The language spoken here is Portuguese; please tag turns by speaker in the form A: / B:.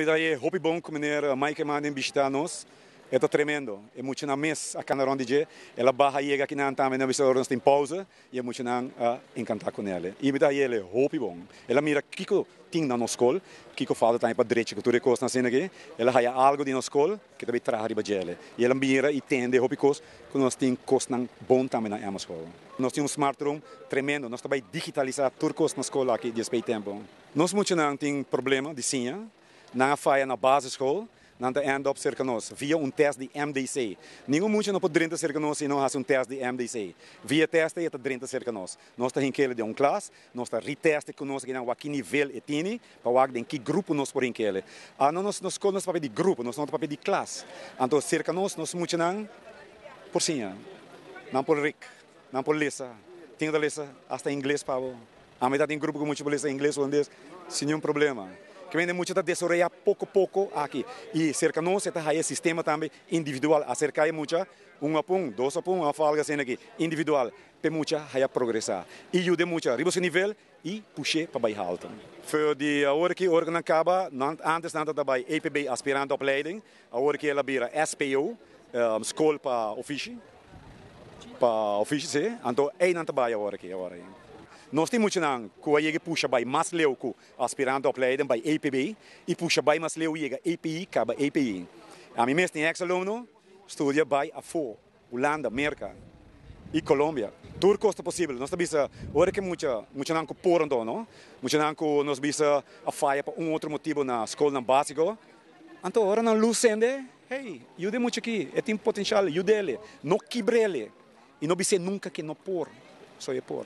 A: Daí, hopi bom que maneira Mike manda visitar nós. É tremendo. É muito na mês a canarão DJ. Ela barra chega aqui na antama na visão nós tem pausa e é muito na encantar com ela. E daí ele hopi bom. Ela mira kiko tem na nossa escola, kiko fala também para direito que tudo coisa na cena aqui. Ela há algo de nossa escola que também traz riba dela. E ela mira e tende hopi coisa que nós tem coisa bom também na nossa escola. Nós temos um smart room tremendo. Nós também digitalizar tudo coisa na escola aqui desde tempo. Nós muito não tem problema de senha. Na falha na basisschool, na end up cerca nós, via teste de MDC. Ninguém muito não pode drinta cerca nós se não faz teste de MDC. Via teste é drinta cerca nós. Nós está em que de classe, nós está reteste com nós que nível é tini, para ver em que grupo nós por em que ele. Nós escola nós papel de grupo, nós não papel de classe. Então cerca nós muito não por sinha, não por ric, não por lisa. Tem da lisa hasta inglês para a metade em grupo com muito lisa inglês holandês, sem nenhum problema. Que vem muito da desenvolver pouco a pouco aqui. E cerca nós está aí sistema também individual, acerca de muita, um pum, dois pum, a falga assim aqui, individual, para muita aí progressar. E ajuda muito, arriba esse nível e puxar para baixo alto. Foi de a hora que organ acaba, antes não estava EPB aspirante opleiding, a hora que ela vira SPO, escola para ofício, sim, então aí não estava a hora aqui, agora. Nós temos muito não, que a puxa vai mais leu com aspirante opleiding by EPB e puxa vai mais leu e EPI acaba EPI. A mim mesmo tem ex-aluno, estuda by a FO, Holanda, América e Colômbia. Tudo custa possível. Nós temos hora que muito não por então, não? Muito não que nós bisa a falha por outro motivo na escola básica. Então agora na luz sende, hey, ajude muito aqui, tem potencial, ajude ele, não quebre ele e não bisa nunca que não por, só é por.